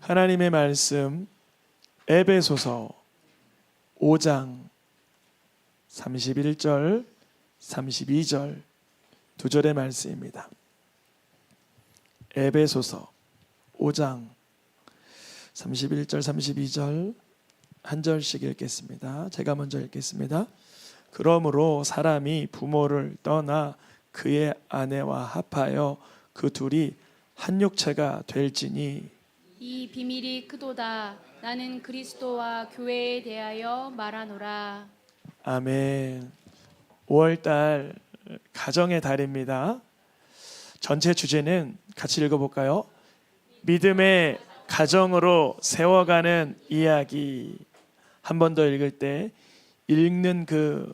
하나님의 말씀 에베소서 5장 31절 32절 두 절의 말씀입니다. 에베소서 5장 31절 32절 한 절씩 읽겠습니다. 제가 먼저 읽겠습니다. 그러므로 사람이 부모를 떠나 그의 아내와 합하여 그 둘이 한 육체가 될지니 이 비밀이 크도다. 나는 그리스도와 교회에 대하여 말하노라. 아멘. 5월달 가정의 달입니다. 전체 주제는 같이 읽어볼까요? 믿음의 가정으로 세워가는 이야기. 한 번 더 읽을 때 읽는 그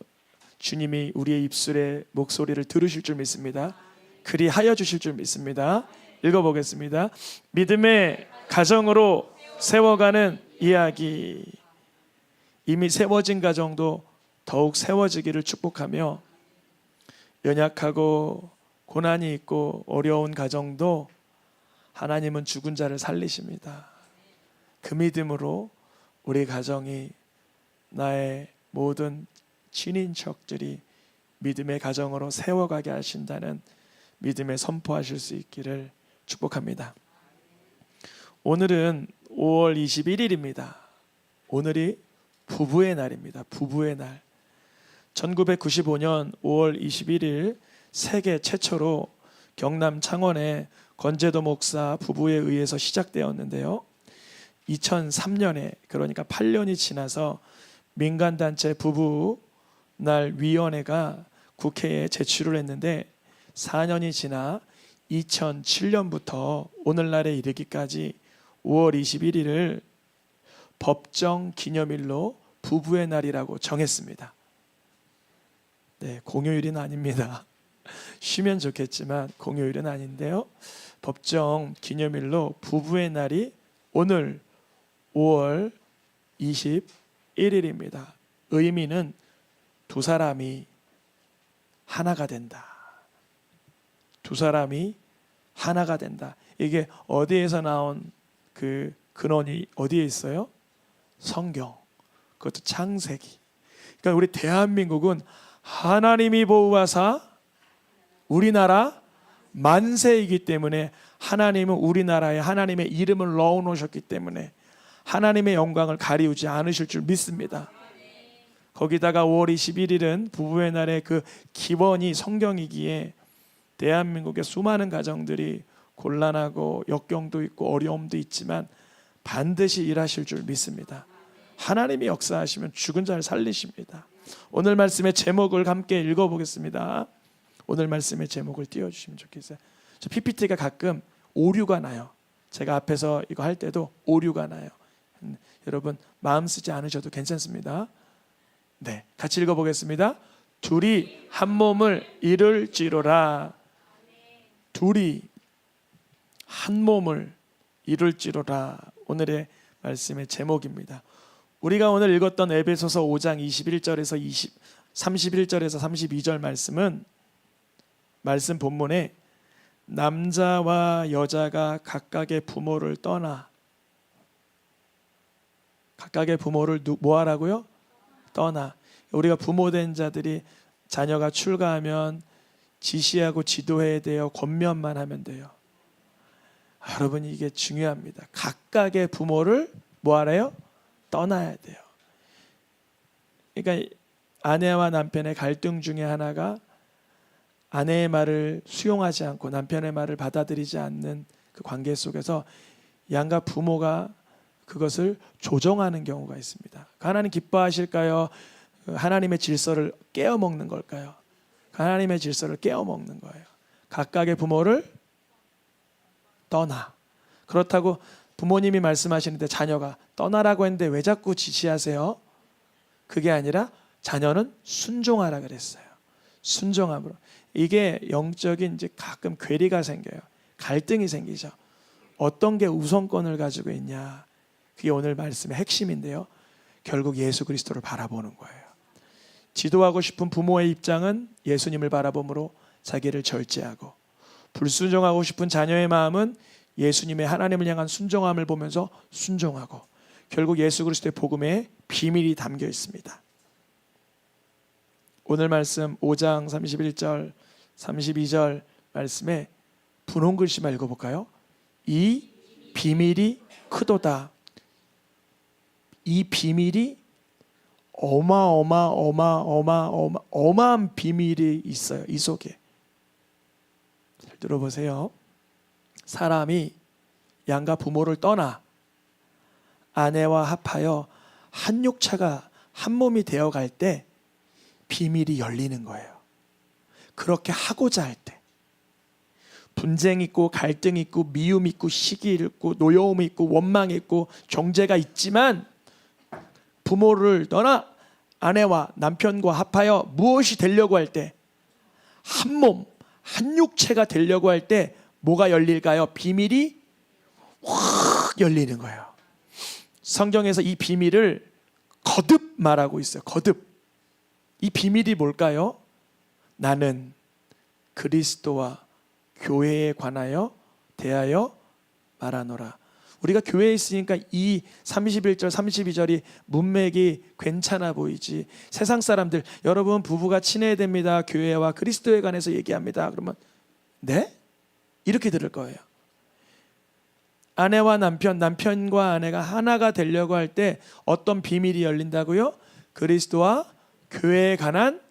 주님이 우리의 입술의 목소리를 들으실 줄 믿습니다. 그리하여 주실 줄 믿습니다. 읽어보겠습니다. 믿음의 가정으로 세워가는 이야기. 이미 세워진 가정도 더욱 세워지기를 축복하며, 연약하고 고난이 있고 어려운 가정도 하나님은 죽은 자를 살리십니다. 그 믿음으로 우리 가정이, 나의 모든 친인척들이 믿음의 가정으로 세워가게 하신다는 믿음에 선포하실 수 있기를 축복합니다. 오늘은 5월 21일입니다. 오늘이 부부의 날입니다. 부부의 날. 1995년 5월 21일 세계 최초로 경남 창원의 권재도 목사 부부에 의해서 시작되었는데요. 2003년에, 그러니까 8년이 지나서 민간단체 부부날위원회가 국회에 제출을 했는데, 4년이 지나 2007년부터 오늘날에 이르기까지 5월 21일을 법정 기념일로 부부의 날이라고 정했습니다. 네, 공휴일은 아닙니다. 쉬면 좋겠지만 공휴일은 아닌데요. 법정 기념일로 부부의 날이 오늘 5월 21일입니다. 의미는 두 사람이 하나가 된다. 두 사람이 하나가 된다. 이게 어디에서 나온 그 근원이 어디에 있어요? 성경. 그것도 창세기. 그러니까 우리 대한민국은 하나님이 보호하사 우리나라 만세이기 때문에, 하나님은 우리나라에 하나님의 이름을 넣어 놓으셨기 때문에 하나님의 영광을 가리우지 않으실 줄 믿습니다. 거기다가 5월 21일은 부부의 날의 그 기원이 성경이기에 대한민국의 수많은 가정들이 곤란하고 역경도 있고 어려움도 있지만 반드시 일하실 줄 믿습니다. 하나님이 역사하시면 죽은 자를 살리십니다. 오늘 말씀의 제목을 함께 읽어보겠습니다. 오늘 말씀의 제목을 띄워주시면 좋겠어요. 저 PPT가 가끔 오류가 나요. 제가 앞에서 이거 할 때도 오류가 나요. 여러분 마음 쓰지 않으셔도 괜찮습니다. 네, 같이 읽어보겠습니다. 둘이 한 몸을 이룰지로라. 둘이 한 몸을 이룰지로라. 오늘의 말씀의 제목입니다. 우리가 오늘 읽었던 에베소서 5장 21절에서 31절에서 32절 말씀은, 말씀 본문에 남자와 여자가 각각의 부모를 떠나, 각각의 부모를 뭐하라고요? 떠나. 우리가 부모된 자들이 자녀가 출가하면 지시하고 지도해야 돼요? 권면만 하면 돼요? 여러분, 이게 중요합니다. 각각의 부모를 뭐하래요? 떠나야 돼요. 그러니까 아내와 남편의 갈등 중에 하나가 아내의 말을 수용하지 않고 남편의 말을 받아들이지 않는 그 관계 속에서 양가 부모가 그것을 조정하는 경우가 있습니다. 하나님 기뻐하실까요? 하나님의 질서를 깨어먹는 걸까요? 하나님의 질서를 깨어먹는 거예요. 각각의 부모를 떠나. 그렇다고 부모님이 말씀하시는데 자녀가 떠나라고 했는데 왜 자꾸 지시하세요? 그게 아니라 자녀는 순종하라 그랬어요. 순종함으로. 이게 영적인 이제 가끔 괴리가 생겨요. 갈등이 생기죠. 어떤 게 우선권을 가지고 있냐. 그게 오늘 말씀의 핵심인데요. 결국 예수 그리스도를 바라보는 거예요. 지도하고 싶은 부모의 입장은 예수님을 바라보므로 자기를 절제하고, 불순종하고 싶은 자녀의 마음은 예수님의 하나님을 향한 순종함을 보면서 순종하고 결국 예수 그리스도의 복음에 비밀이 담겨 있습니다. 오늘 말씀 5장 31절 32절 말씀에 분홍 글씨만 읽어볼까요? 이 비밀이 크도다. 이 비밀이 어마어마한 비밀이 있어요. 이 속에. 잘 들어보세요. 사람이 양가 부모를 떠나 아내와 합하여 한 육체가 한 몸이 되어갈 때 비밀이 열리는 거예요. 그렇게 하고자 할 때 분쟁 있고 갈등 있고 미움 있고 시기 있고 노여움 있고 원망 있고 정죄가 있지만 부모를 떠나 아내와 남편과 합하여 무엇이 되려고 할 때 한 몸, 한 육체가 되려고 할 때 뭐가 열릴까요? 비밀이 확 열리는 거예요. 성경에서 이 비밀을 거듭 말하고 있어요. 거듭. 이 비밀이 뭘까요? 나는 그리스도와 교회에 관하여 대하여 말하노라. 우리가 교회에 있으니까 이 31절 32절이 문맥이 괜찮아 보이지. 세상 사람들 여러분 부부가 친해야 됩니다. 교회와 그리스도에 관해서 얘기합니다. 그러면 네? 이렇게 들을 거예요. 아내와 남편, 남편과 아내가 하나가 되려고 할 때 어떤 비밀이 열린다고요? 그리스도와 교회에 관한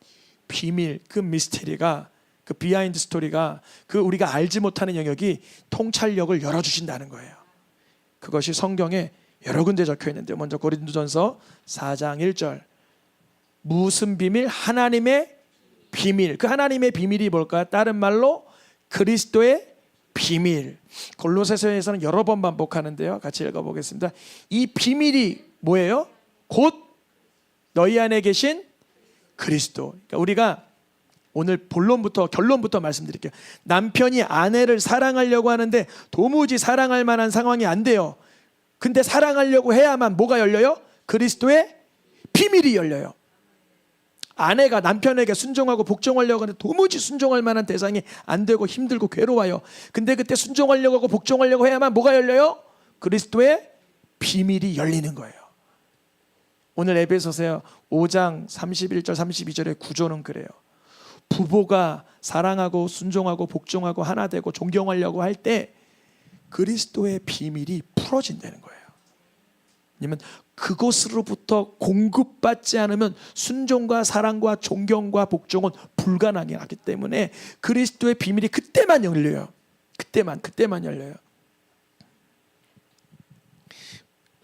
비밀, 그 미스테리가, 그 비하인드 스토리가, 그 우리가 알지 못하는 영역이 통찰력을 열어주신다는 거예요. 그것이 성경에 여러 군데 적혀 있는데요. 먼저 고린도전서 4장 1절. 무슨 비밀? 하나님의 비밀. 그 하나님의 비밀이 뭘까요? 다른 말로 그리스도의 비밀. 골로새서에서는 여러 번 반복하는데요. 같이 읽어보겠습니다. 이 비밀이 뭐예요? 곧 너희 안에 계신 그리스도. 그러니까 우리가 오늘 결론부터 말씀드릴게요. 남편이 아내를 사랑하려고 하는데 도무지 사랑할 만한 상황이 안 돼요. 근데 사랑하려고 해야만 뭐가 열려요? 그리스도의 비밀이 열려요. 아내가 남편에게 순종하고 복종하려고 하는데 도무지 순종할 만한 대상이 안 되고 힘들고 괴로워요. 근데 그때 순종하려고 하고 복종하려고 해야만 뭐가 열려요? 그리스도의 비밀이 열리는 거예요. 오늘 에베소서 5장 31절 32절의 구조는 그래요. 부부가 사랑하고 순종하고 복종하고 하나 되고 존경하려고 할 때 그리스도의 비밀이 풀어진다는 거예요. 왜냐하면 그것으로부터 공급받지 않으면 순종과 사랑과 존경과 복종은 불가능하기 때문에 그리스도의 비밀이 그때만 열려요. 그때만 열려요.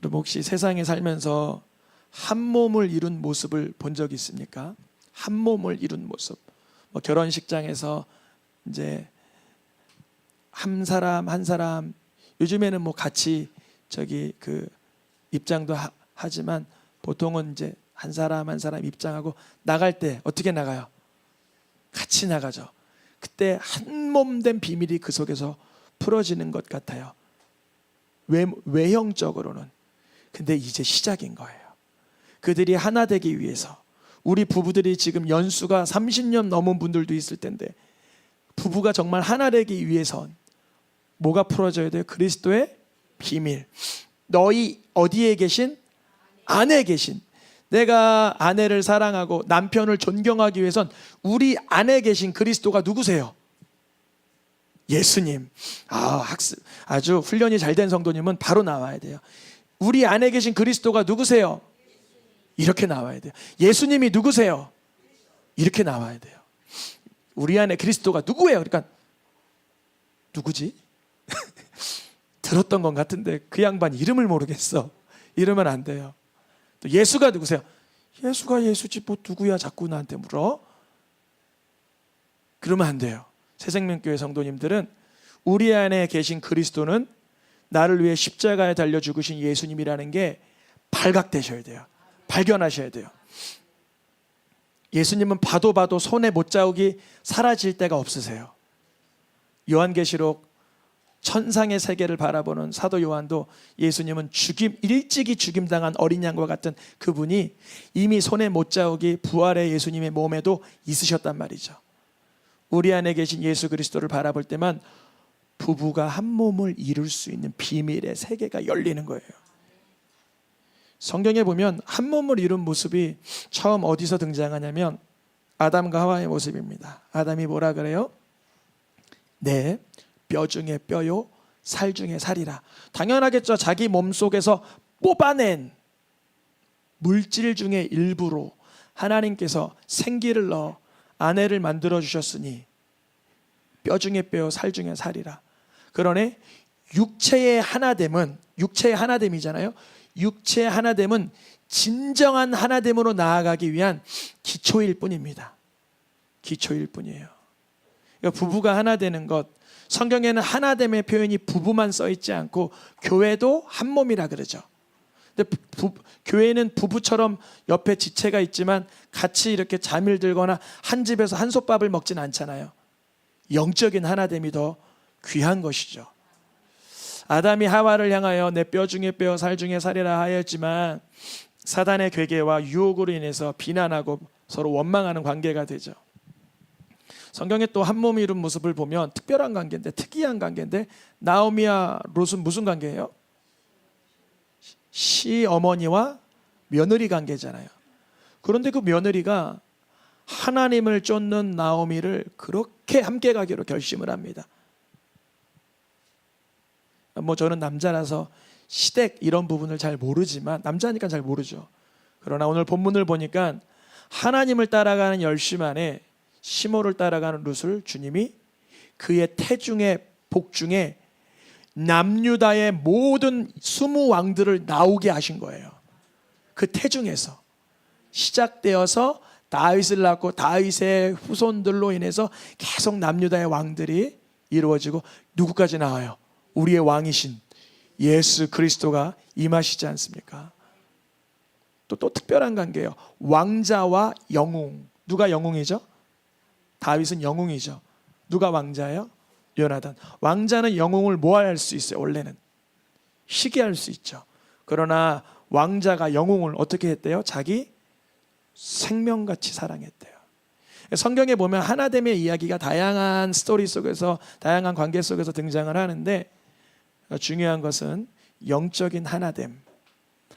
여러분 혹시 세상에 살면서 한 몸을 이룬 모습을 본 적 있습니까? 한 몸을 이룬 모습. 뭐 결혼식장에서 이제 한 사람 요즘에는 뭐 같이 그 입장도 하지만 보통은 이제 한 사람 입장하고 나갈 때 어떻게 나가요? 같이 나가죠. 그때 한 몸 된 비밀이 그 속에서 풀어지는 것 같아요. 외형적으로는. 근데 이제 시작인 거예요. 그들이 하나 되기 위해서 우리 부부들이 지금 연수가 30년 넘은 분들도 있을 텐데 부부가 정말 하나 되기 위해선 뭐가 풀어져야 돼요? 그리스도의 비밀. 너희 어디에 계신? 안에 계신. 내가 아내를 사랑하고 남편을 존경하기 위해선 우리 안에 계신 그리스도가 누구세요? 예수님. 아주 훈련이 잘 된 성도님은 바로 나와야 돼요. 우리 안에 계신 그리스도가 누구세요? 이렇게 나와야 돼요. 예수님이 누구세요? 이렇게 나와야 돼요. 우리 안에 그리스도가 누구예요? 그러니까 누구지? 들었던 것 같은데 그 양반 이름을 모르겠어. 이러면 안 돼요. 또 예수가 누구세요? 예수가 예수지 뭐 누구야 자꾸 나한테 물어? 그러면 안 돼요. 새생명교회 성도님들은 우리 안에 계신 그리스도는 나를 위해 십자가에 달려 죽으신 예수님이라는 게 발각되셔야 돼요. 발견하셔야 돼요. 예수님은 봐도 손에 못자국이 사라질 때가 없으세요. 요한계시록 천상의 세계를 바라보는 사도 요한도 예수님은 일찍이 죽임당한 어린 양과 같은 그분이 이미 손에 못자국이 부활의 예수님의 몸에도 있으셨단 말이죠. 우리 안에 계신 예수 그리스도를 바라볼 때만 부부가 한 몸을 이룰 수 있는 비밀의 세계가 열리는 거예요. 성경에 보면 한 몸을 이룬 모습이 처음 어디서 등장하냐면 아담과 하와의 모습입니다. 아담이 뭐라 그래요? 네, 뼈 중에 뼈요 살 중에 살이라. 당연하겠죠. 자기 몸속에서 뽑아낸 물질 중에 일부로 하나님께서 생기를 넣어 아내를 만들어 주셨으니 뼈 중에 뼈요 살 중에 살이라. 그러네 육체의 하나됨이잖아요. 육체의 하나됨은 진정한 하나됨으로 나아가기 위한 기초일 뿐입니다. 기초일 뿐이에요. 그러니까 부부가 하나 되는 것, 성경에는 하나됨의 표현이 부부만 써 있지 않고 교회도 한 몸이라 그러죠. 근데 교회는 부부처럼 옆에 지체가 있지만 같이 이렇게 잠을 들거나 한 집에서 한솥밥을 먹진 않잖아요. 영적인 하나됨이 더 귀한 것이죠. 아담이 하와를 향하여 내 뼈 중에 뼈 살 중에 살이라 하였지만 사단의 괴계와 유혹으로 인해서 비난하고 서로 원망하는 관계가 되죠. 성경에 또 한 몸 이룬 모습을 보면 특별한 관계인데, 특이한 관계인데, 나오미와 롯은 무슨 관계예요? 시어머니와 며느리 관계잖아요. 그런데 그 며느리가 하나님을 쫓는 나오미를 그렇게 함께 가기로 결심을 합니다. 저는 남자라서 시댁 이런 부분을 잘 모르지만, 남자니까 잘 모르죠. 그러나 오늘 본문을 보니까 하나님을 따라가는 열심 안에 시모를 따라가는 룻을 주님이 그의 태중의 복중에 남유다의 모든 20왕들을 나오게 하신 거예요. 그 태중에서 시작되어서 다윗을 낳고 다윗의 후손들로 인해서 계속 남유다의 왕들이 이루어지고 누구까지 나와요? 우리의 왕이신 예수 그리스도가 임하시지 않습니까? 또 특별한 관계예요. 왕자와 영웅. 누가 영웅이죠? 다윗은 영웅이죠. 누가 왕자예요? 요나단. 왕자는 영웅을 뭐 할 수 있어요? 원래는 쉬게 할 수 있죠. 그러나 왕자가 영웅을 어떻게 했대요? 자기 생명같이 사랑했대요. 성경에 보면 하나됨의 이야기가 다양한 스토리 속에서, 다양한 관계 속에서 등장을 하는데, 중요한 것은 영적인 하나됨,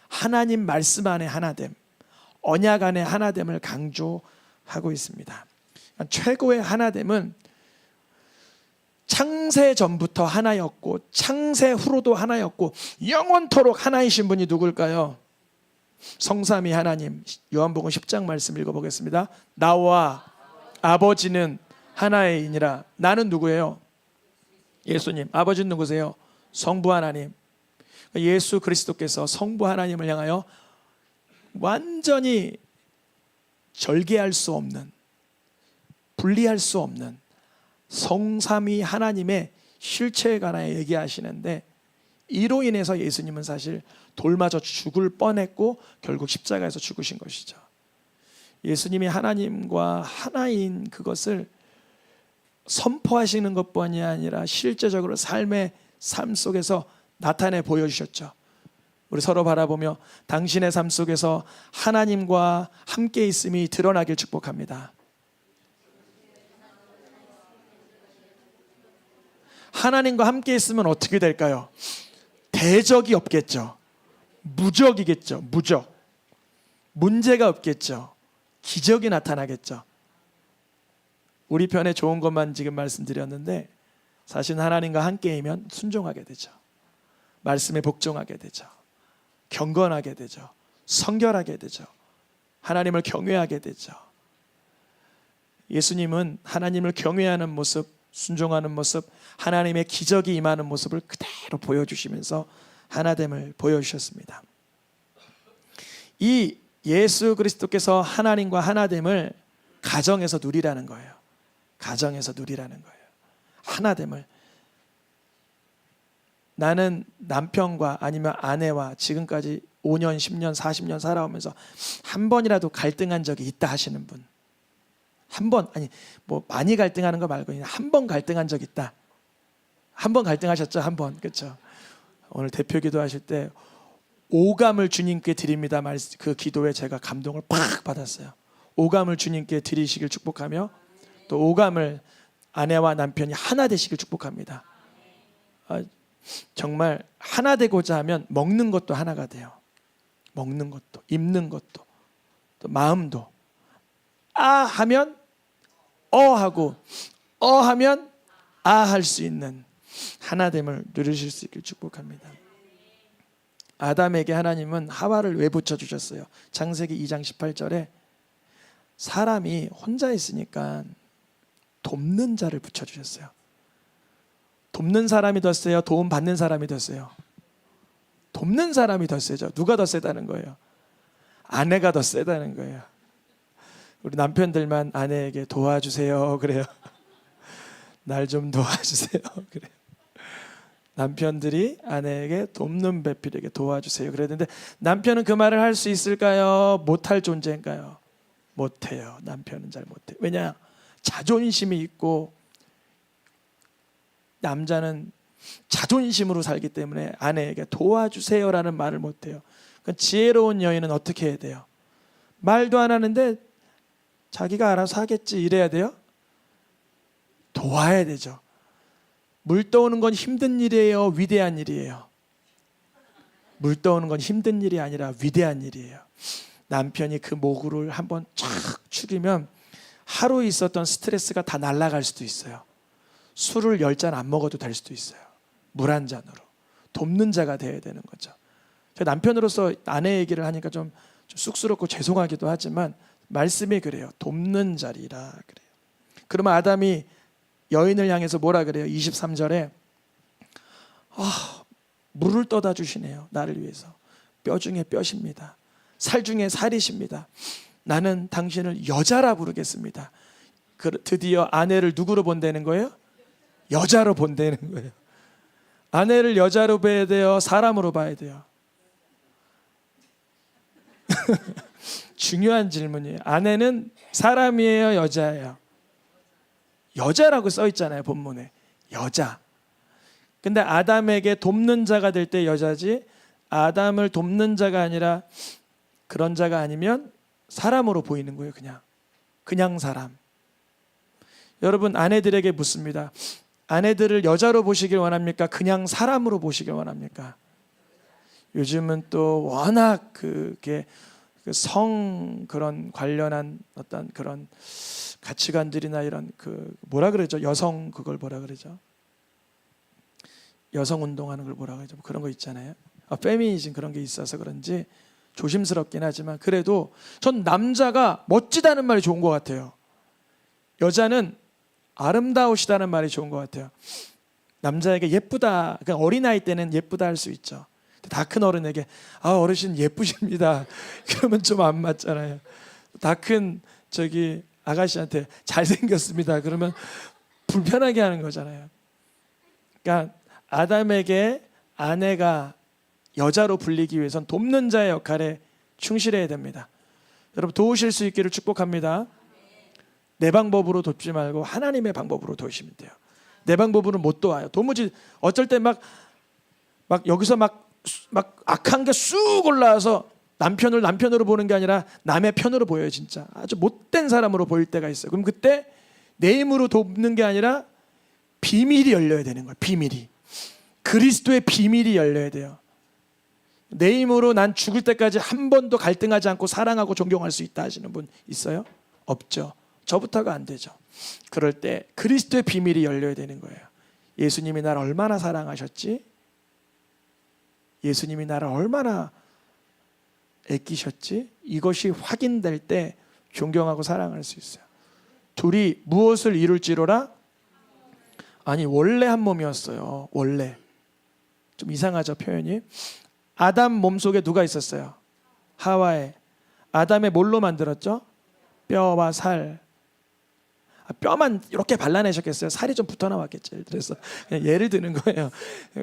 하나님 말씀 안의 하나됨, 언약 안의 하나됨을 강조하고 있습니다. 최고의 하나됨은 창세 전부터 하나였고 창세 후로도 하나였고 영원토록 하나이신 분이 누굴까요? 성삼위 하나님. 요한복음 10장 말씀 읽어보겠습니다. 나와 아버지는 하나이니라. 나는 누구예요? 예수님. 아버지는 누구세요? 성부 하나님. 예수 그리스도께서 성부 하나님을 향하여 완전히 절개할 수 없는, 분리할 수 없는 성삼위 하나님의 실체에 관하여 얘기하시는데, 이로 인해서 예수님은 사실 돌 맞아 죽을 뻔했고 결국 십자가에서 죽으신 것이죠. 예수님이 하나님과 하나인 그것을 선포하시는 것뿐이 아니라 실제적으로 삶의 삶 속에서 나타내 보여주셨죠. 우리 서로 바라보며 당신의 삶 속에서 하나님과 함께 있음이 드러나길 축복합니다. 하나님과 함께 있으면 어떻게 될까요? 대적이 없겠죠. 무적이겠죠. 무적. 문제가 없겠죠. 기적이 나타나겠죠. 우리 편에 좋은 것만 지금 말씀드렸는데, 사실 하나님과 함께이면 순종하게 되죠. 말씀에 복종하게 되죠. 경건하게 되죠. 성결하게 되죠. 하나님을 경외하게 되죠. 예수님은 하나님을 경외하는 모습, 순종하는 모습, 하나님의 기적이 임하는 모습을 그대로 보여주시면서 하나됨을 보여주셨습니다. 이 예수 그리스도께서 하나님과 하나됨을 가정에서 누리라는 거예요. 가정에서 누리라는 거예요. 하나됨을. 나는 남편과 아니면 아내와 지금까지 5년, 10년, 40년 살아오면서 한 번이라도 갈등한 적이 있다 하시는 분, 한 번, 아니 뭐 많이 갈등하는 거 말고 한 번 갈등한 적 있다. 한 번 갈등하셨죠? 한 번. 그렇죠? 오늘 대표 기도하실 때 오감을 주님께 드립니다 그 기도에 제가 감동을 팍 받았어요. 오감을 주님께 드리시길 축복하며, 또 오감을 아내와 남편이 하나 되시길 축복합니다. 정말 하나 되고자 하면 먹는 것도 하나가 돼요. 먹는 것도, 입는 것도, 또 마음도. 아 하면 하고, 하면 할 수 있는 하나됨을 누리실 수 있길 축복합니다. 아담에게 하나님은 하와를 왜 붙여주셨어요? 창세기 2장 18절에 사람이 혼자 있으니까 돕는 자를 붙여주셨어요. 돕는 사람이 더 세요? 도움 받는 사람이 더 세요? 돕는 사람이 더 세죠. 누가 더 세다는 거예요? 아내가 더 세다는 거예요. 우리 남편들만 아내에게 도와주세요 그래요. 날 좀 도와주세요 그래요. 남편들이 아내에게 돕는 배필에게 도와주세요 그랬는데, 남편은 그 말을 할 수 있을까요? 못할 존재인가요? 못해요. 남편은 잘 못해요. 왜냐? 자존심이 있고, 남자는 자존심으로 살기 때문에 아내에게 도와주세요라는 말을 못해요. 그러니까 지혜로운 여인은 어떻게 해야 돼요? 말도 안 하는데 자기가 알아서 하겠지 이래야 돼요? 도와야 되죠. 물 떠오는 건 힘든 일이에요? 위대한 일이에요? 물 떠오는 건 힘든 일이 아니라 위대한 일이에요. 남편이 그 모구를 한번 쫙 축이면 하루 있었던 스트레스가 다 날아갈 수도 있어요. 술을 10잔 안 먹어도 될 수도 있어요. 물 한 잔으로. 돕는 자가 되어야 되는 거죠. 제 남편으로서 아내 얘기를 하니까 좀 쑥스럽고 죄송하기도 하지만 말씀이 그래요. 돕는 자리라 그래요. 그러면 아담이 여인을 향해서 뭐라 그래요? 23절에 물을 떠다 주시네요. 나를 위해서. 뼈 중에 뼈십니다. 살 중에 살이십니다. 나는 당신을 여자라 부르겠습니다. 드디어 아내를 누구로 본다는 거예요? 여자로 본다는 거예요. 아내를 여자로 봐야 돼요? 사람으로 봐야 돼요? 중요한 질문이에요. 아내는 사람이에요? 여자예요? 여자라고 써 있잖아요. 본문에. 여자. 근데 아담에게 돕는 자가 될 때 여자지, 아담을 돕는 자가 아니라 그런 자가 아니면 사람으로 보이는 거예요. 그냥 사람. 여러분, 아내들에게 묻습니다. 아내들을 여자로 보시길 원합니까? 그냥 사람으로 보시길 원합니까? 요즘은 또 워낙 성 그런 관련한 어떤 그런 가치관들이나 이런 뭐라 그러죠? 여성 그걸 뭐라 그러죠? 여성 운동하는 걸 뭐라 그러죠? 그런 거 있잖아요. 페미니즘 그런 게 있어서 그런지 조심스럽긴 하지만 그래도 전 남자가 멋지다는 말이 좋은 것 같아요. 여자는 아름다우시다는 말이 좋은 것 같아요. 남자에게 예쁘다, 그러니까 어린아이 때는 예쁘다 할 수 있죠. 다 큰 어른에게 어르신 예쁘십니다 그러면 좀 안 맞잖아요. 다 큰 아가씨한테 잘생겼습니다 그러면 불편하게 하는 거잖아요. 그러니까 아담에게 아내가 여자로 불리기 위해선 돕는 자의 역할에 충실해야 됩니다. 여러분, 도우실 수 있기를 축복합니다. 내 방법으로 돕지 말고 하나님의 방법으로 도우시면 돼요. 내 방법으로는 못 도와요. 도무지 어쩔 때 막 여기서 막 악한 게 쑥 올라와서 남편을 남편으로 보는 게 아니라 남의 편으로 보여요. 진짜 아주 못된 사람으로 보일 때가 있어요. 그럼 그때 내 힘으로 돕는 게 아니라 비밀이 열려야 되는 거예요. 비밀이. 그리스도의 비밀이 열려야 돼요. 내 힘으로 난 죽을 때까지 한 번도 갈등하지 않고 사랑하고 존경할 수 있다 하시는 분 있어요? 없죠. 저부터가 안 되죠. 그럴 때 그리스도의 비밀이 열려야 되는 거예요. 예수님이 나를 얼마나 사랑하셨지? 예수님이 나를 얼마나 애끼셨지? 이것이 확인될 때 존경하고 사랑할 수 있어요. 둘이 무엇을 이룰지로라? 아니, 원래 한 몸이었어요. 원래. 좀 이상하죠, 표현이. 아담 몸속에 누가 있었어요? 하와에. 아담의 뭘로 만들었죠? 뼈와 살. 뼈만 이렇게 발라내셨겠어요? 살이 좀 붙어 나왔겠죠. 그래서 그냥 예를 드는 거예요.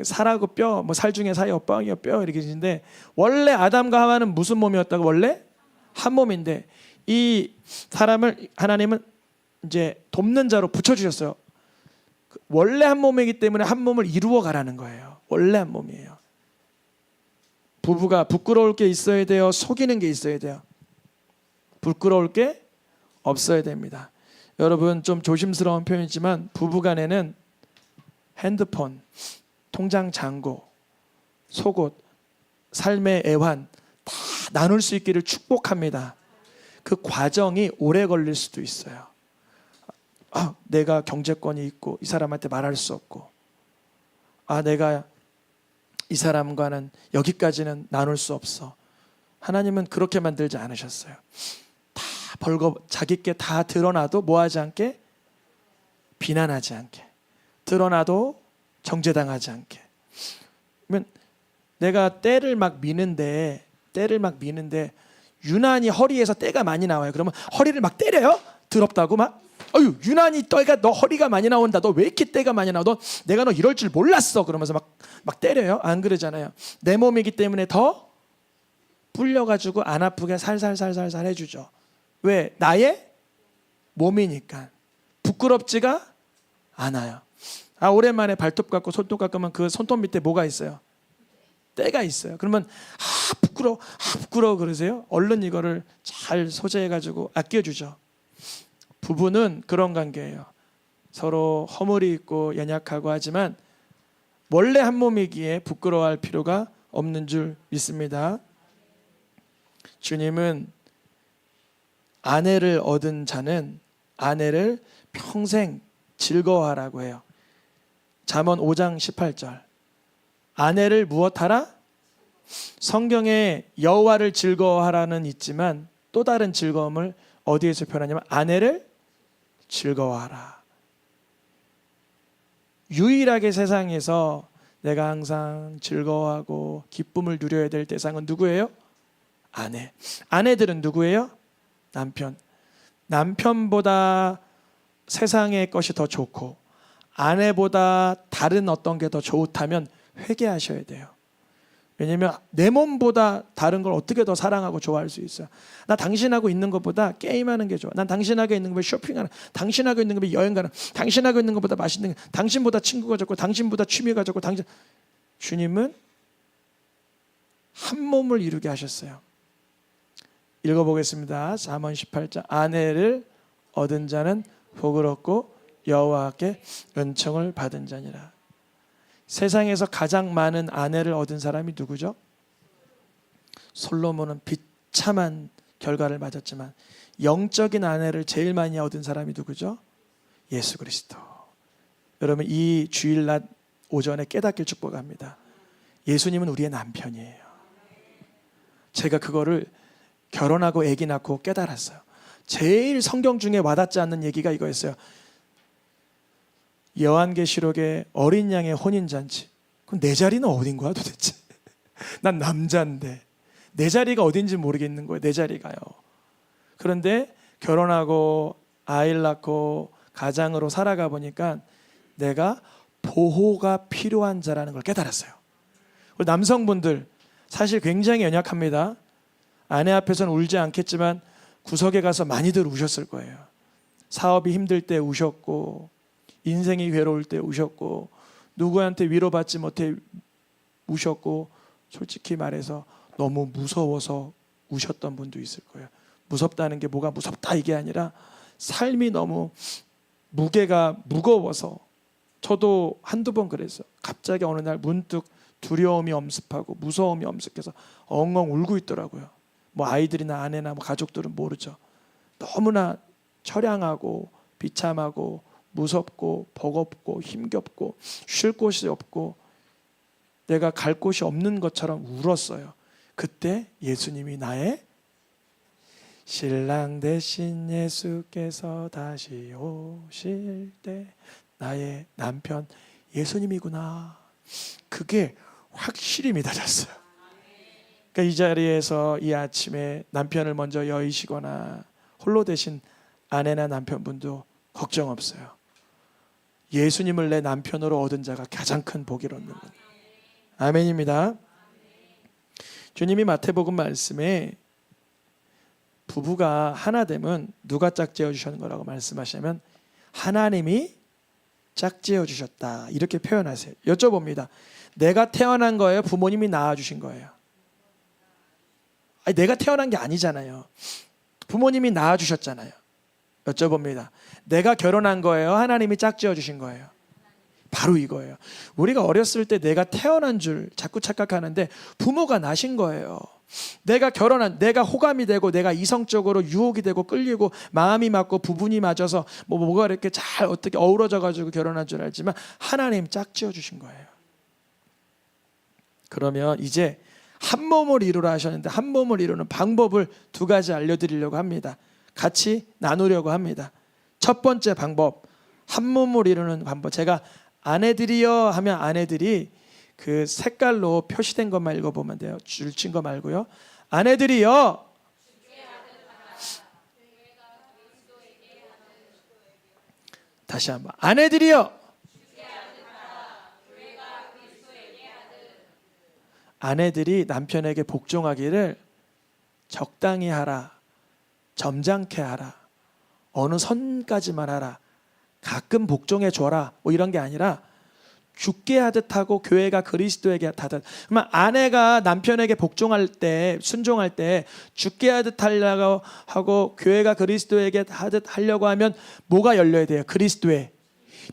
살하고 뼈, 살 중에 살이요, 뼈이요, 뼈 이렇게 계신데, 원래 아담과 하와는 무슨 몸이었다고? 원래 한 몸인데 이 사람을 하나님은 이제 돕는 자로 붙여주셨어요. 원래 한 몸이기 때문에 한 몸을 이루어 가라는 거예요. 원래 한 몸이에요. 부부가 부끄러울 게 있어야 돼요? 속이는 게 있어야 돼요? 부끄러울 게 없어야 됩니다. 여러분, 좀 조심스러운 표현이지만 부부간에는 핸드폰, 통장 잔고, 속옷, 삶의 애환 다 나눌 수 있기를 축복합니다. 그 과정이 오래 걸릴 수도 있어요. 내가 경제권이 있고 이 사람한테 말할 수 없고, 내가 이 사람과는 여기까지는 나눌 수 없어. 하나님은 그렇게 만들지 않으셨어요. 다 자기께 다 드러나도 뭐하지 않게, 비난하지 않게, 드러나도 정죄당하지 않게. 그러면 내가 때를 막 미는데 유난히 허리에서 때가 많이 나와요. 그러면 허리를 막 때려요? 더럽다고 막. 유난히 너 허리가 많이 나온다. 너 왜 이렇게 때가 많이 나와? 내가 너 이럴 줄 몰랐어. 그러면서 막 때려요? 안 그러잖아요. 내 몸이기 때문에 더 불려가지고 안 아프게 살살살살살 해주죠. 왜? 나의 몸이니까. 부끄럽지가 않아요. 오랜만에 발톱 깎고 손톱 깎으면 그 손톱 밑에 뭐가 있어요? 때가 있어요. 그러면 부끄러워 그러세요? 얼른 이거를 잘 소재해가지고 아껴주죠. 부부는 그런 관계예요. 서로 허물이 있고 연약하고 하지만 원래 한 몸이기에 부끄러워할 필요가 없는 줄 믿습니다. 주님은 아내를 얻은 자는 아내를 평생 즐거워하라고 해요. 잠언 5장 18절. 아내를 무엇하라? 성경에 여호와를 즐거워하라는 있지만 또 다른 즐거움을 어디에서 표현하냐면 아내를 즐거워하라. 유일하게 세상에서 내가 항상 즐거워하고 기쁨을 누려야 될 대상은 누구예요? 아내. 아내들은 누구예요? 남편. 남편보다 세상의 것이 더 좋고 아내보다 다른 어떤 게 더 좋다면 회개하셔야 돼요. 왜냐하면 내 몸보다 다른 걸 어떻게 더 사랑하고 좋아할 수 있어요. 나 당신하고 있는 것보다 게임하는 게 좋아. 난 당신하고 있는 것보다 쇼핑하는, 당신하고 있는 것보다 여행 가는, 당신하고 있는 것보다 맛있는 거, 당신보다 친구가 좋고 당신보다 취미가 좋고 주님은 한 몸을 이루게 하셨어요. 읽어보겠습니다. 잠언 18장. 아내를 얻은 자는 복을 얻고 여호와께 은총을 받은 자니라. 세상에서 가장 많은 아내를 얻은 사람이 누구죠? 솔로몬은 비참한 결과를 맞았지만 영적인 아내를 제일 많이 얻은 사람이 누구죠? 예수 그리스도. 여러분 이 주일날 오전에 깨닫길 축복합니다. 예수님은 우리의 남편이에요. 제가 그거를 결혼하고 아기 낳고 깨달았어요. 제일 성경 중에 와닿지 않는 얘기가 이거였어요. 요한계시록의 어린 양의 혼인잔치. 그럼 내 자리는 어딘 거야 도대체? 난 남자인데 내 자리가 어딘지 모르겠는 거예요. 내 자리가요. 그런데 결혼하고 아이를 낳고 가장으로 살아가 보니까 내가 보호가 필요한 자라는 걸 깨달았어요. 남성분들 사실 굉장히 연약합니다. 아내 앞에서는 울지 않겠지만 구석에 가서 많이들 우셨을 거예요. 사업이 힘들 때 우셨고 인생이 괴로울 때 우셨고 누구한테 위로받지 못해 우셨고 솔직히 말해서 너무 무서워서 우셨던 분도 있을 거예요. 무섭다는 게 뭐가 무섭다 이게 아니라 삶이 너무 무게가 무거워서 저도 한두 번 그랬어요. 갑자기 어느 날 문득 두려움이 엄습하고 무서움이 엄습해서 엉엉 울고 있더라고요. 뭐 아이들이나 아내나 뭐 가족들은 모르죠. 너무나 처량하고 비참하고 무섭고 버겁고 힘겹고 쉴 곳이 없고 내가 갈 곳이 없는 것처럼 울었어요. 그때 예수님이 나의 신랑 대신 예수께서 다시 오실 때 나의 남편 예수님이구나. 그게 확실히 믿어졌어요. 그러니까 이 자리에서 이 아침에 남편을 먼저 여의시거나 홀로 되신 아내나 남편분도 걱정 없어요. 예수님을 내 남편으로 얻은 자가 가장 큰 복을 얻는 것. 아멘입니다. 주님이 마태복음 말씀에 부부가 하나 되면 누가 짝지어 주셨는 거라고 말씀하시면 하나님이 짝지어 주셨다 이렇게 표현하세요. 여쭤봅니다. 내가 태어난 거예요? 부모님이 낳아주신 거예요? 아니, 내가 태어난 게 아니잖아요. 부모님이 낳아주셨잖아요. 여쭤봅니다. 내가 결혼한 거예요? 하나님이 짝지어 주신 거예요? 바로 이거예요. 우리가 어렸을 때 내가 태어난 줄 자꾸 착각하는데 부모가 나신 거예요. 내가 결혼한, 내가 호감이 되고 내가 이성적으로 유혹이 되고 끌리고 마음이 맞고 부분이 맞아서 뭐가 이렇게 잘 어떻게 어우러져 가지고 결혼한 줄 알지만 하나님 짝지어 주신 거예요. 그러면 이제 한 몸을 이루라 하셨는데 한 몸을 이루는 방법을 두 가지 알려드리려고 합니다. 같이 나누려고 합니다. 첫 번째 방법, 한 몸을 이루는 방법. 제가 아내들이여 하면 아내들이 그 색깔로 표시된 것만 읽어보면 돼요. 줄친 거 말고요. 아내들이여. 다시 한번. 아내들이여. 아내들이 남편에게 복종하기를 적당히 하라, 점잖게 하라, 어느 선까지만 하라, 가끔 복종해 줘라, 뭐 이런 게 아니라 죽게 하듯 하고 교회가 그리스도에게 하듯. 그러면 아내가 남편에게 복종할 때, 순종할 때 죽게 하듯 하려고 하고 교회가 그리스도에게 하듯 하려고 하면 뭐가 열려야 돼요? 그리스도의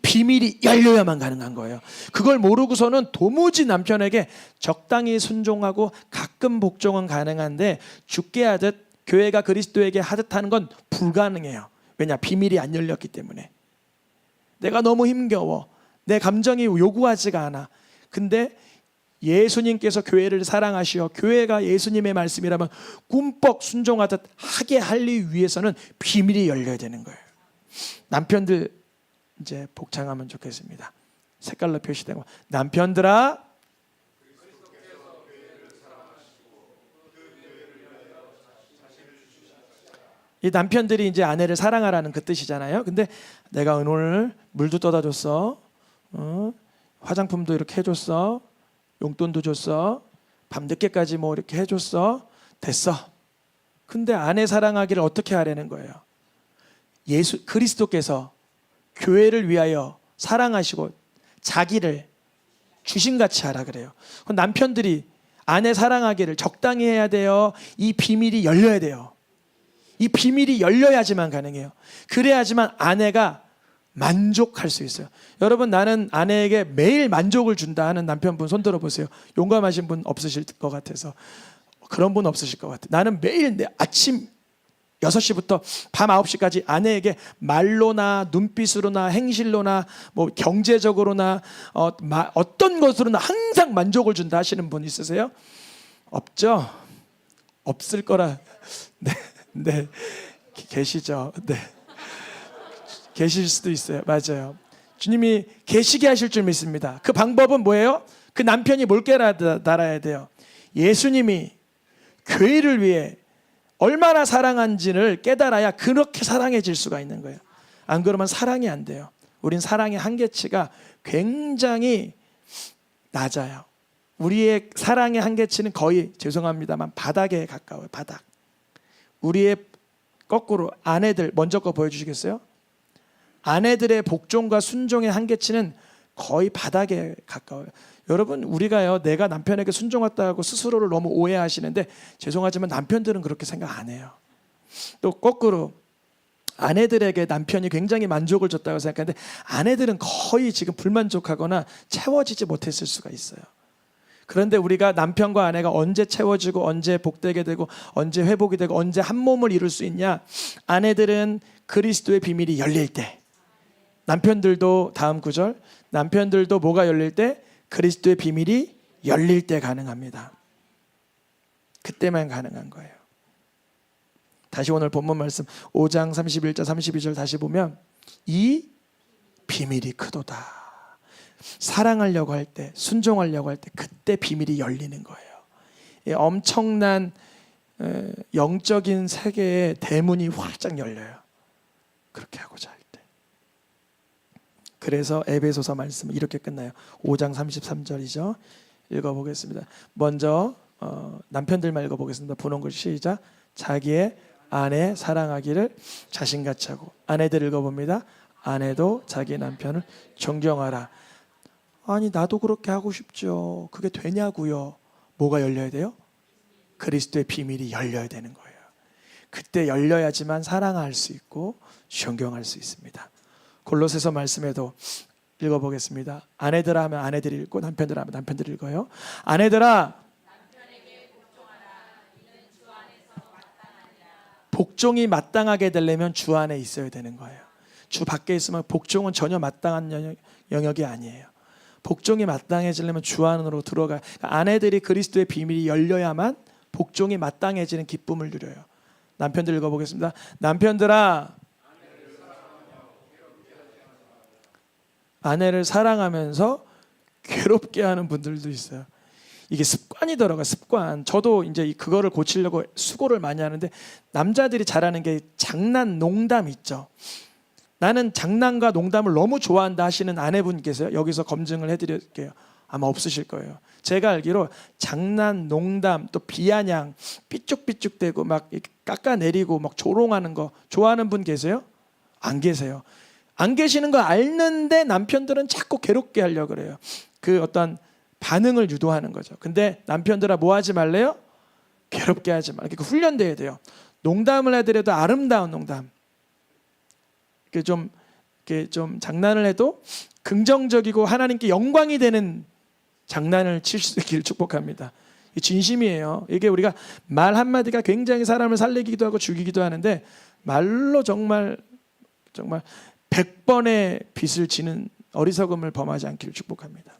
비밀이 열려야만 가능한 거예요. 그걸 모르고서는 도무지 남편에게 적당히 순종하고 가끔 복종은 가능한데 죽게 하듯 교회가 그리스도에게 하듯 하는 건 불가능해요. 왜냐? 비밀이 안 열렸기 때문에. 내가 너무 힘겨워. 내 감정이 요구하지가 않아. 근데 예수님께서 교회를 사랑하시어 교회가 예수님의 말씀이라면 꿈뻑 순종하듯 하게 하기 위해서는 비밀이 열려야 되는 거예요. 남편들 이제 복창하면 좋겠습니다. 색깔로 표시되고 남편들아 이 남편들이 이제 아내를 사랑하라는 그 뜻이잖아요. 근데 내가 오늘 물도 떠다 줬어. 화장품도 이렇게 해줬어. 용돈도 줬어. 밤늦게까지 뭐 이렇게 해줬어. 됐어. 근데 아내 사랑하기를 어떻게 하라는 거예요? 예수 그리스도께서 교회를 위하여 사랑하시고 자기를 주신같이 하라 그래요. 그럼 남편들이 아내 사랑하기를 적당히 해야 돼요. 이 비밀이 열려야 돼요. 이 비밀이 열려야지만 가능해요. 그래야지만 아내가 만족할 수 있어요. 여러분, 나는 아내에게 매일 만족을 준다 하는 남편분 손 들어보세요. 용감하신 분 없으실 것 같아서. 그런 분 없으실 것 같아요. 나는 매일 내 아침 6시부터 밤 9시까지 아내에게 말로나 눈빛으로나 행실로나 뭐 경제적으로나 어떤 것으로나 항상 만족을 준다 하시는 분 있으세요? 없죠? 없을 거라. 네, 계시죠? 네, 계실 수도 있어요. 맞아요. 주님이 계시게 하실 줄 믿습니다. 그 방법은 뭐예요? 그 남편이 뭘 깨달아야 돼요? 예수님이 교회를 위해 얼마나 사랑한지를 깨달아야 그렇게 사랑해질 수가 있는 거예요. 안 그러면 사랑이 안 돼요. 우린 사랑의 한계치가 굉장히 낮아요. 우리의 사랑의 한계치는 거의 죄송합니다만 바닥에 가까워요. 바닥. 우리의 거꾸로 아내들 먼저 거 보여주시겠어요? 아내들의 복종과 순종의 한계치는 거의 바닥에 가까워요. 여러분, 우리가요, 내가 남편에게 순종했다고 스스로를 너무 오해하시는데 죄송하지만 남편들은 그렇게 생각 안 해요. 또 거꾸로 아내들에게 남편이 굉장히 만족을 줬다고 생각하는데 아내들은 거의 지금 불만족하거나 채워지지 못했을 수가 있어요. 그런데 우리가 남편과 아내가 언제 채워지고 언제 복되게 되고 언제 회복이 되고 언제 한 몸을 이룰 수 있냐? 아내들은 그리스도의 비밀이 열릴 때, 남편들도 다음 구절, 남편들도 뭐가 열릴 때? 그리스도의 비밀이 열릴 때 가능합니다. 그때만 가능한 거예요. 다시 오늘 본문 말씀 5장 31절 32절 다시 보면 이 비밀이 크도다. 사랑하려고 할 때, 순종하려고 할 때 그때 비밀이 열리는 거예요. 이 엄청난 영적인 세계의 대문이 활짝 열려요. 그렇게 하고자 할 때. 그래서 에베소서 말씀은 이렇게 끝나요. 5장 33절이죠. 읽어보겠습니다. 먼저 남편들만 읽어보겠습니다. 분홍글 시작. 자기의 아내 사랑하기를 자신같이 하고. 아내들 읽어봅니다. 아내도 자기 남편을 존경하라. 아니, 나도 그렇게 하고 싶죠. 그게 되냐고요. 뭐가 열려야 돼요? 그리스도의 비밀이 열려야 되는 거예요. 그때 열려야지만 사랑할 수 있고 존경할 수 있습니다. 골로새서 말씀에도 읽어보겠습니다. 아내들아 하면 아내들이 읽고 남편들아 하면 남편들이 읽어요. 아내들아 복종이 마땅하게 되려면 주 안에 있어야 되는 거예요. 주 밖에 있으면 복종은 전혀 마땅한 영역이 아니에요. 복종이 마땅해지려면 주 안으로 들어가요. 그러니까 아내들이 그리스도의 비밀이 열려야만 복종이 마땅해지는 기쁨을 누려요. 남편들 읽어보겠습니다. 남편들아 아내를 사랑하면서 괴롭게 하는 분들도 있어요. 이게 습관이더라고요. 습관. 저도 이제 그거를 고치려고 수고를 많이 하는데 남자들이 잘하는 게 장난, 농담 있죠. 나는 장난과 농담을 너무 좋아한다 하시는 아내분 계세요? 여기서 검증을 해드릴게요. 아마 없으실 거예요. 제가 알기로 장난, 농담, 또 비아냥, 삐죽삐죽대고 막 깎아내리고 막 조롱하는 거 좋아하는 분 계세요? 안 계세요. 안 계시는 거 알는데 남편들은 자꾸 괴롭게 하려고 그래요. 그 어떤 반응을 유도하는 거죠. 근데 남편들아 뭐 하지 말래요? 괴롭게 하지 말고 훈련돼야 돼요. 농담을 해드려도 아름다운 농담. 좀 장난을 해도 긍정적이고 하나님께 영광이 되는 장난을 칠 수 있기를 축복합니다. 진심이에요. 이게 우리가 말 한마디가 굉장히 사람을 살리기도 하고 죽이기도 하는데 말로 정말 100번의 빚을 지는 어리석음을 범하지 않기를 축복합니다.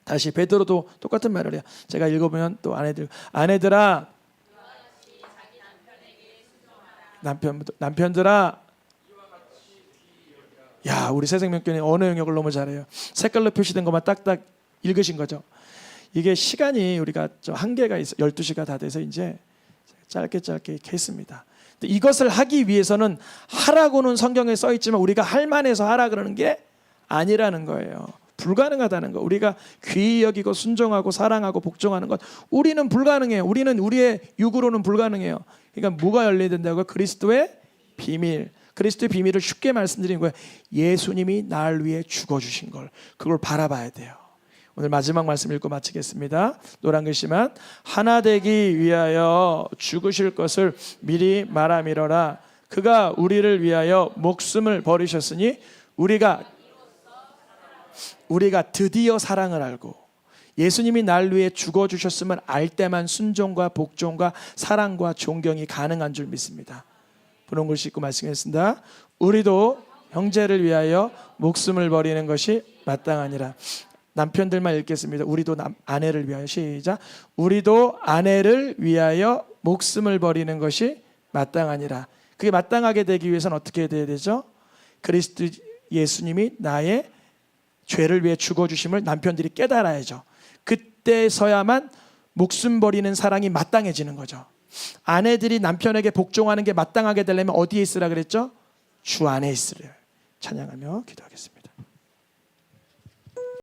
다시 베드로도 똑같은 말을 해요. 제가 읽어보면 또 아내들아 남편들아 야 우리 새생명교회 언어 영역을 너무 잘해요. 색깔로 표시된 것만 딱딱 읽으신 거죠. 이게 시간이 우리가 좀 한계가 있어 12시가 다 돼서 이제 짧게 이렇게 했습니다. 이것을 하기 위해서는 하라고는 성경에 써 있지만 우리가 할 만해서 하라 그러는 게 아니라는 거예요. 불가능하다는 거. 우리가 귀히 여기고 순종하고 사랑하고 복종하는 것 우리는 불가능해요. 우리는 우리의 육으로는 불가능해요. 그러니까 뭐가 열려야 된다고요? 그리스도의 비밀. 그리스도의 비밀을 쉽게 말씀드리는 거예요. 예수님이 나를 위해 죽어주신 걸 그걸 바라봐야 돼요. 오늘 마지막 말씀 읽고 마치겠습니다. 노란 글씨만 하나 되기 위하여 죽으실 것을 미리 말하미러라. 그가 우리를 위하여 목숨을 버리셨으니 우리가 드디어 사랑을 알고 예수님이 날 위해 죽어주셨음을 알 때만 순종과 복종과 사랑과 존경이 가능한 줄 믿습니다. 분홍 글씨 읽고 말씀하겠습니다. 우리도 형제를 위하여 목숨을 버리는 것이 마땅하니라. 남편들만 읽겠습니다. 우리도 아내를 위하여 시작. 우리도 아내를 위하여 목숨을 버리는 것이 마땅하니라. 그게 마땅하게 되기 위해서는 어떻게 돼야 되죠? 그리스도 예수님이 나의 죄를 위해 죽어주심을 남편들이 깨달아야죠. 그때서야만 목숨 버리는 사랑이 마땅해지는 거죠. 아내들이 남편에게 복종하는 게 마땅하게 되려면 어디에 있으라 그랬죠? 주 안에 있으래요. 찬양하며 기도하겠습니다.